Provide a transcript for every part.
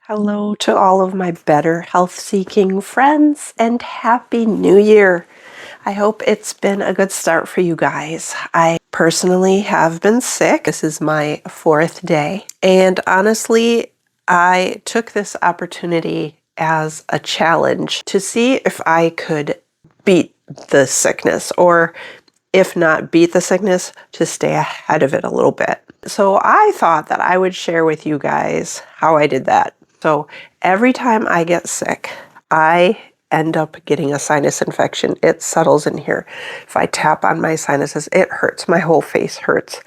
Hello to all of my better health-seeking friends and Happy New Year. I hope it's been a good start for you guys. I personally have been sick. This is my 4th day. And honestly, I took this opportunity as a challenge to see if I could beat the sickness, or if not beat the sickness, to stay ahead of it a little bit. So I thought that I would share with you guys how I did that. So every time I get sick, I end up getting a sinus infection. It settles in here. If I tap on my sinuses, it hurts. My whole face hurts.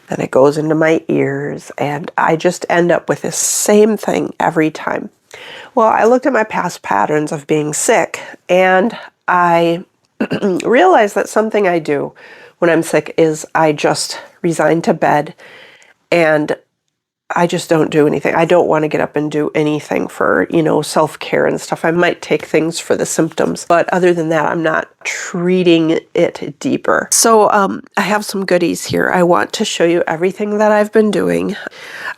Then it goes into my ears, and I just end up with the same thing every time. Well, I looked at my past patterns of being sick, and I realized that something I do when I'm sick is I just resign to bed and I just don't do anything. I don't want to get up and do anything for, self-care and stuff. I might take things for the symptoms, but other than that, I'm not treating it deeper. So I have some goodies here. I want to show you everything that I've been doing.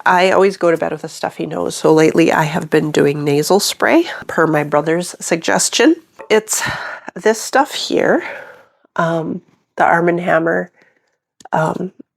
I always go to bed with a stuffy nose, so lately I have been doing nasal spray per my brother's suggestion. It's this stuff here, the Arm & Hammer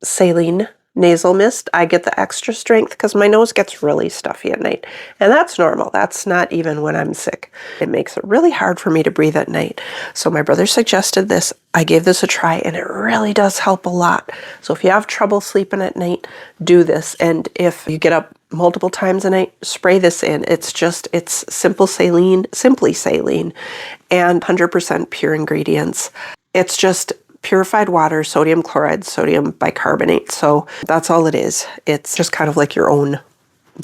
saline nasal mist. I get the extra strength because my nose gets really stuffy at night, and that's normal. That's not even when I'm sick. It makes it really hard for me to breathe at night. So my brother suggested this. I gave this a try, and it really does help a lot. So if you have trouble sleeping at night, do this. And if you get up multiple times a night, spray this in. It's simply saline, and 100% pure ingredients. It's just purified water, sodium chloride, sodium bicarbonate. So that's all it is. It's just kind of like your own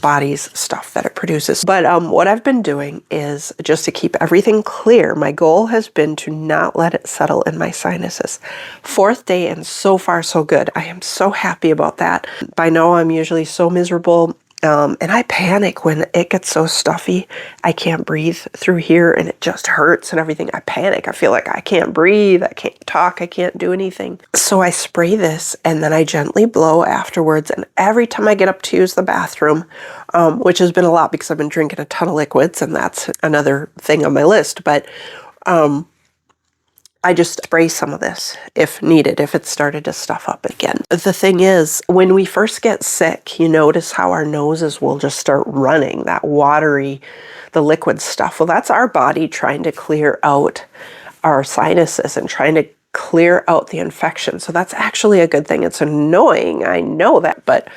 body's stuff that it produces. But what I've been doing is just to keep everything clear. My goal has been to not let it settle in my sinuses. 4th day, and so far so good. I am so happy about that. By now I'm usually so miserable. And I panic when it gets so stuffy. I can't breathe through here, and it just hurts and everything. I panic. I feel like I can't breathe. I can't talk. I can't do anything. So I spray this, and then I gently blow afterwards. And every time I get up to use the bathroom, which has been a lot because I've been drinking a ton of liquids, and that's another thing on my list. But I just spray some of this if needed, if it started to stuff up again. The thing is, when we first get sick, you notice how our noses will just start running, that watery, the liquid stuff. Well, that's our body trying to clear out our sinuses and trying to clear out the infection. So that's actually a good thing. It's annoying, I know that, but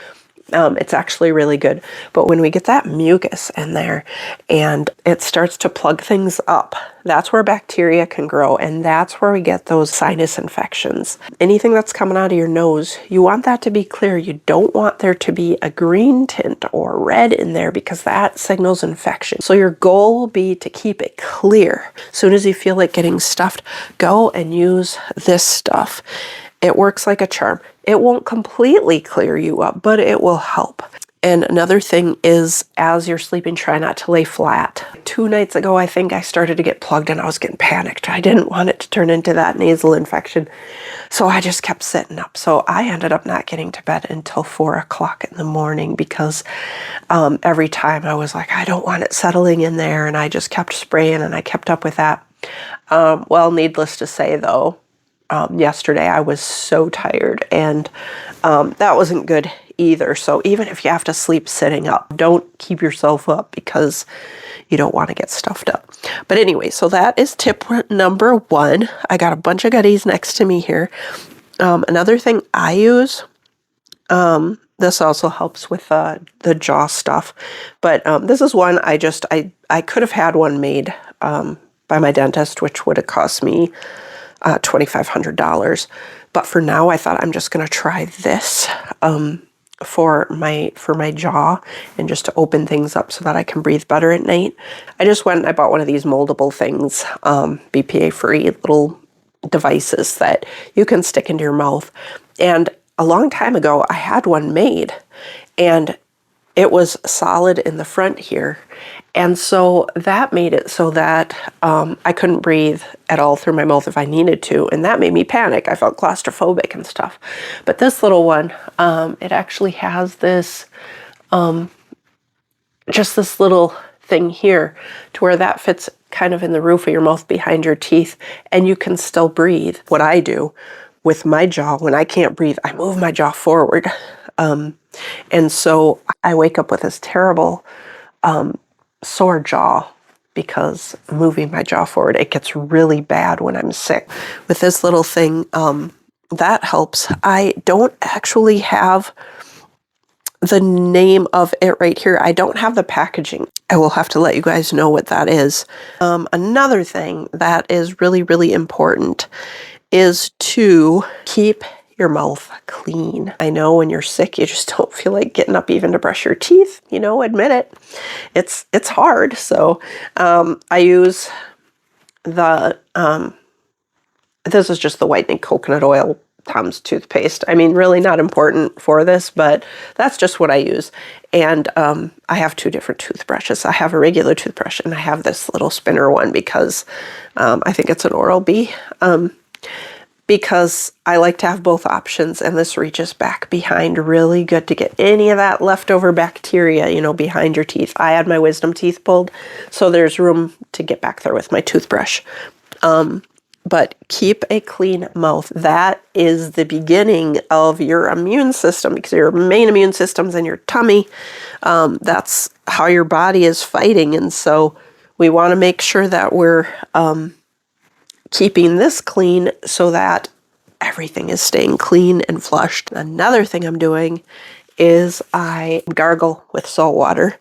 it's actually really good. But when we get that mucus in there and it starts to plug things up, that's where bacteria can grow, and that's where we get those sinus infections. Anything that's coming out of your nose, you want that to be clear. You don't want there to be a green tint or red in there because that signals infection. So your goal will be to keep it clear. As soon as you feel like getting stuffed, go and use this stuff. It works like a charm. It won't completely clear you up, but it will help. And another thing is, as you're sleeping, try not to lay flat. 2 nights ago, I think I started to get plugged and I was getting panicked. I didn't want it to turn into that nasal infection. So I just kept sitting up. So I ended up not getting to bed until 4 o'clock in the morning because every time I was like, I don't want it settling in there. And I just kept spraying, and I kept up with that. Well, needless to say though, yesterday I was so tired, and that wasn't good either. So even if you have to sleep sitting up, don't keep yourself up because you don't want to get stuffed up. But anyway, so that is tip number 1. I got a bunch of goodies next to me here. Another thing I use, this also helps with the jaw stuff, but this is one I could have had one made by my dentist, which would have cost me $2,500. But for now, I thought I'm just going to try this for my jaw, and just to open things up so that I can breathe better at night. I just went and I bought one of these moldable things, BPA free little devices that you can stick into your mouth. And a long time ago, I had one made, and it was solid in the front here. And so that made it so that I couldn't breathe at all through my mouth if I needed to. And that made me panic. I felt claustrophobic and stuff. But this little one, it actually has this just this little thing here to where that fits kind of in the roof of your mouth behind your teeth, and you can still breathe. What I do with my jaw, when I can't breathe, I move my jaw forward. And so I wake up with this terrible sore jaw because moving my jaw forward, it gets really bad when I'm sick. With this little thing, that helps. I don't actually have the name of it right here. I don't have the packaging. I will have to let you guys know what that is. Another thing that is really, really important is to keep your mouth clean. I know when you're sick, you just don't feel like getting up even to brush your teeth, admit it. It's hard. So I use the, this is just the whitening coconut oil Tom's toothpaste. I mean, really not important for this, but that's just what I use. And I have two different toothbrushes. I have a regular toothbrush and I have this little spinner one because I think it's an Oral-B. Because I like to have both options, and this reaches back behind really good to get any of that leftover bacteria, behind your teeth. I had my wisdom teeth pulled, so there's room to get back there with my toothbrush. But keep a clean mouth. That is the beginning of your immune system, because your main immune system's in your tummy. That's how your body is fighting, and so we want to make sure that we're keeping this clean so that everything is staying clean and flushed. Another thing I'm doing is I gargle with salt water.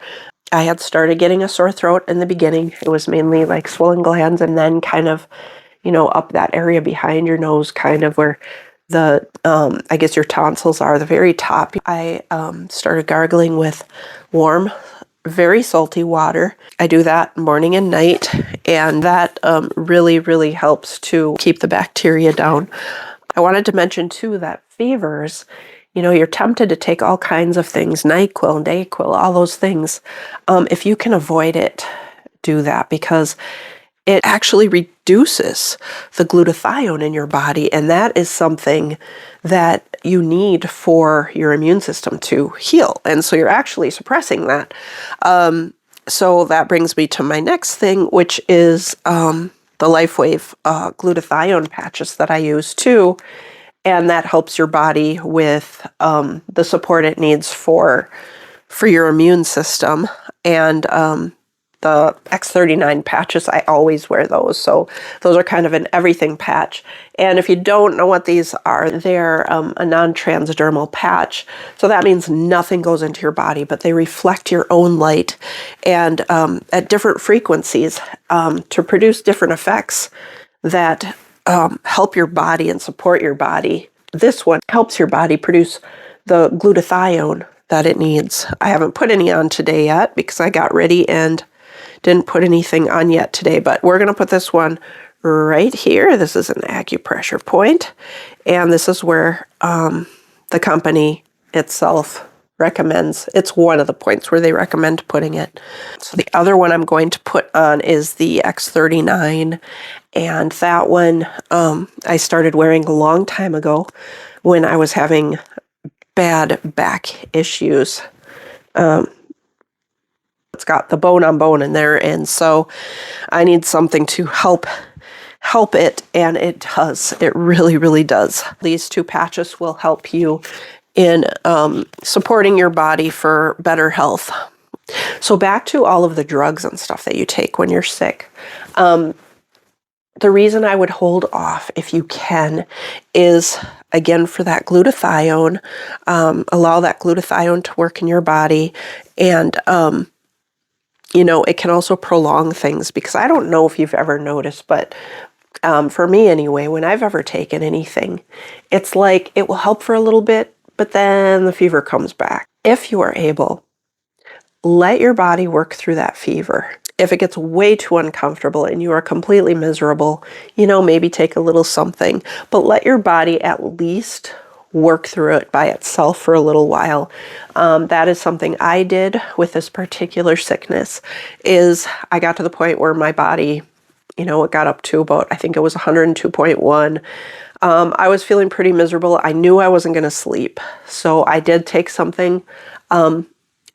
I had started getting a sore throat in the beginning. It was mainly like swollen glands, and then kind of, up that area behind your nose, kind of where the, I guess your tonsils are, the very top. I started gargling with warm, very salty water. I do that morning and night, and that really, really helps to keep the bacteria down. I wanted to mention too that fevers, you're tempted to take all kinds of things, NyQuil, Dayquil, all those things. If you can avoid it, do that, because it actually reduces the glutathione in your body, and that is something that you need for your immune system to heal. And so you're actually suppressing that. So that brings me to my next thing, which is the LifeWave glutathione patches that I use too. And that helps your body with the support it needs for your immune system. And the X39 patches, I always wear those. So those are kind of an everything patch. And if you don't know what these are, they're a non-transdermal patch. So that means nothing goes into your body, but they reflect your own light and at different frequencies to produce different effects that help your body and support your body. This one helps your body produce the glutathione that it needs. I haven't put any on today yet because I got ready and didn't put anything on yet today, but we're going to put this one right here. This is an acupressure point, and this is where the company itself recommends. It's one of the points where they recommend putting it. So the other one I'm going to put on is the X39, and that one I started wearing a long time ago when I was having bad back issues. It's got the bone on bone in there, and so I need something to help it, and it does. It really, really does. These two patches will help you in supporting your body for better health. So back to all of the drugs and stuff that you take when you're sick. The reason I would hold off, if you can, is again for that glutathione. Allow that glutathione to work in your body, and it can also prolong things, because I don't know if you've ever noticed, but for me anyway, when I've ever taken anything, it's like it will help for a little bit, but then the fever comes back. If you are able, let your body work through that fever. If it gets way too uncomfortable and you are completely miserable, maybe take a little something, but let your body at least work through it by itself for a little while. That is something I did with this particular sickness. Is I got to the point where my body, it got up to about, I think it was 102.1. I was feeling pretty miserable. I knew I wasn't going to sleep, so I did take something.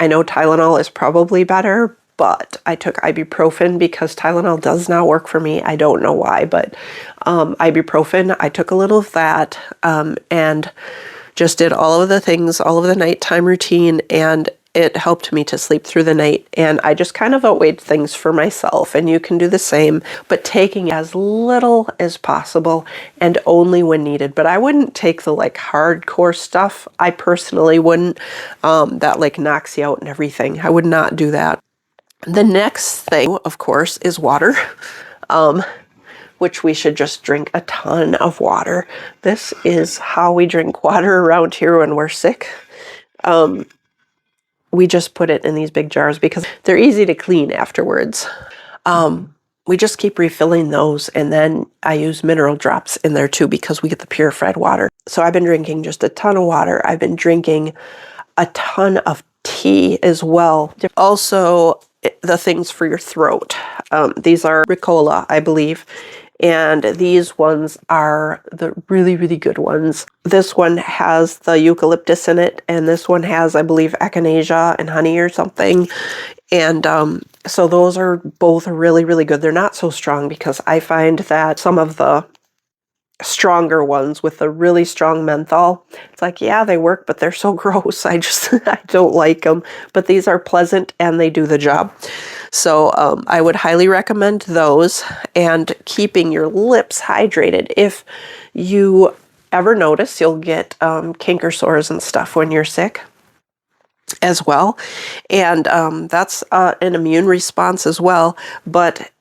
I know Tylenol is probably better, but I took ibuprofen because Tylenol does not work for me. I don't know why, but ibuprofen, I took a little of that and just did all of the things, all of the nighttime routine, and it helped me to sleep through the night. And I just kind of outweighed things for myself, and you can do the same, but taking as little as possible and only when needed. But I wouldn't take the like hardcore stuff. I personally wouldn't. That like knocks you out and everything. I would not do that. The next thing, of course, is water. Which we should just drink a ton of water. This is how we drink water around here when we're sick. We just put it in these big jars because they're easy to clean afterwards. We just keep refilling those, and then I use mineral drops in there too because we get the purified water. So I've been drinking just a ton of water. I've been drinking a ton of tea as well. Also, the things for your throat. These are Ricola, I believe. And these ones are the really, really good ones. This one has the eucalyptus in it, and this one has, I believe, echinacea and honey or something. And so those are both really, really good. They're not so strong because I find that some of the stronger ones with the really strong menthol, it's like, yeah, they work, but they're so gross. I don't like them. But these are pleasant and they do the job. So I would highly recommend those, and keeping your lips hydrated. If you ever notice, you'll get canker sores and stuff when you're sick as well. And that's an immune response as well. But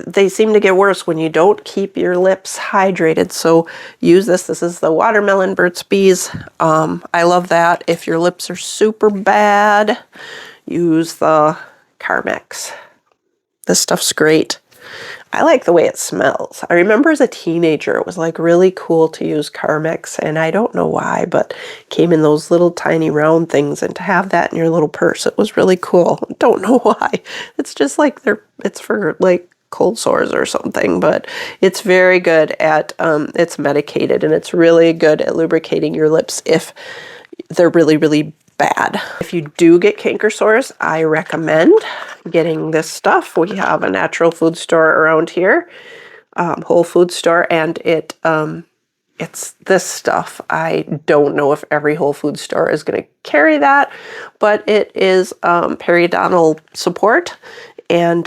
they seem to get worse when you don't keep your lips hydrated. So use this. This is the watermelon Burt's Bees. I love that. If your lips are super bad, use the Carmex. This stuff's great. I like the way it smells. I remember as a teenager, it was like really cool to use Carmex, and I don't know why, but it came in those little tiny round things, and to have that in your little purse, it was really cool. Don't know why. It's just like it's for like cold sores or something, but it's very good at, it's medicated, and it's really good at lubricating your lips if they're really, really bad. If you do get canker sores, I recommend getting this stuff. We have a natural food store around here, Whole Food store, and it's this stuff. I don't know if every Whole Food store is going to carry that, but it is periodontal support, and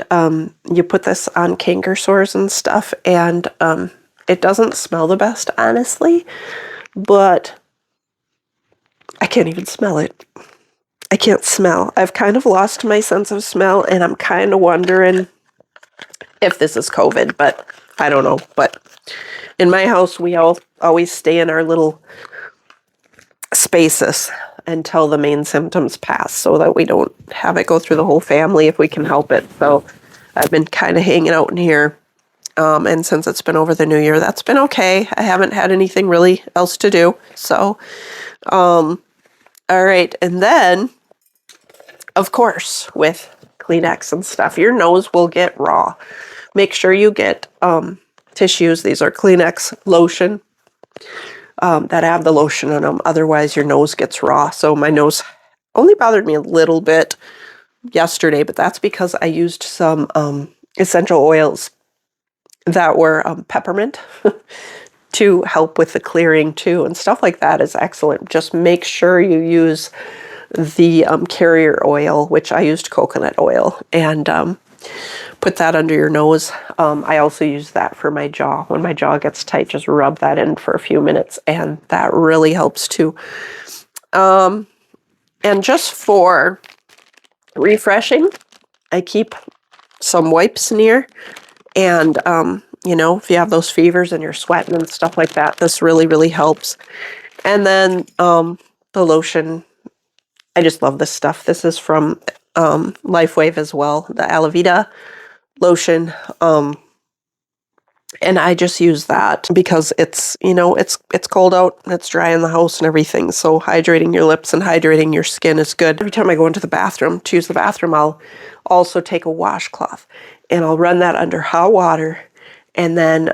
you put this on canker sores and stuff, and it doesn't smell the best, honestly, but I can't even smell it. I can't smell. I've kind of lost my sense of smell, and I'm kind of wondering if this is COVID, but I don't know. But in my house, we always stay in our little spaces until the main symptoms pass so that we don't have it go through the whole family if we can help it. So I've been kind of hanging out in here. And since it's been over the New Year, that's been okay. I haven't had anything really else to do. So, all right. And then, of course, with Kleenex and stuff, your nose will get raw. Make sure you get tissues. These are Kleenex lotion that have the lotion in them. Otherwise, your nose gets raw. So my nose only bothered me a little bit yesterday, but that's because I used some essential oils that were peppermint to help with the clearing too, and stuff like that is excellent. Just make sure you use the carrier oil, which I used coconut oil, and put that under your nose. I also use that for my jaw. When my jaw gets tight, just rub that in for a few minutes, and that really helps too. And just for refreshing, I keep some wipes near, and if you have those fevers and you're sweating and stuff like that, this really, really helps. And then the lotion, I just love this stuff. This is from LifeWave as well, the Alavita lotion. And I just use that because it's cold out and it's dry in the house and everything. So hydrating your lips and hydrating your skin is good. Every time I go into the bathroom to use the bathroom, I'll also take a washcloth and I'll run that under hot water and then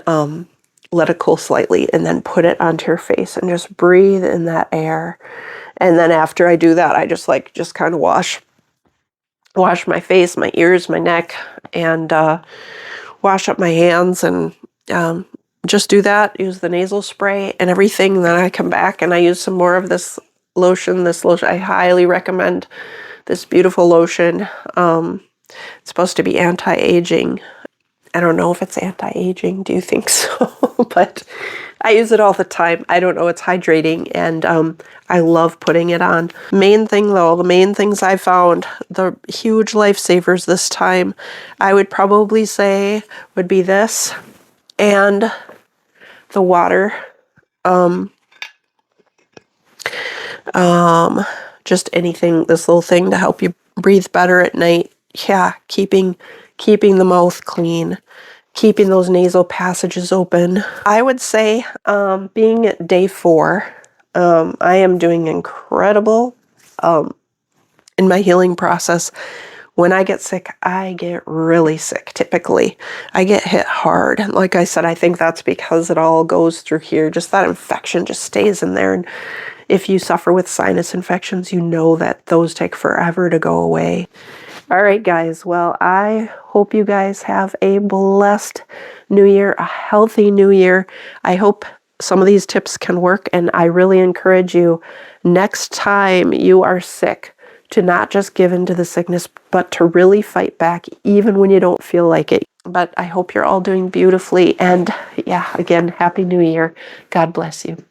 let it cool slightly and then put it onto your face and just breathe in that air. And then after I do that, I just kind of wash wash my face, my ears, my neck, and wash up my hands, and just do that. Use the nasal spray and everything. Then I come back and I use some more of this lotion. This lotion, I highly recommend this beautiful lotion. It's supposed to be anti-aging. I don't know if it's anti-aging. Do you think so? But I use it all the time. I don't know. It's hydrating, and I love putting it on. Main thing though, the main things I found, the huge lifesavers this time, I would probably say would be this and the water. Just anything, this little thing to help you breathe better at night. Yeah, keeping the mouth clean, keeping those nasal passages open. I would say, being at day 4, I am doing incredible in my healing process. When I get sick, I get really sick typically. I get hit hard. And like I said, I think that's because it all goes through here. Just that infection just stays in there. And if you suffer with sinus infections, you know that those take forever to go away. All right, guys. Well, I hope you guys have a blessed new year, a healthy new year. I hope some of these tips can work, and I really encourage you, next time you are sick, to not just give in to the sickness, but to really fight back even when you don't feel like it. But I hope you're all doing beautifully. And yeah, again, Happy New Year. God bless you.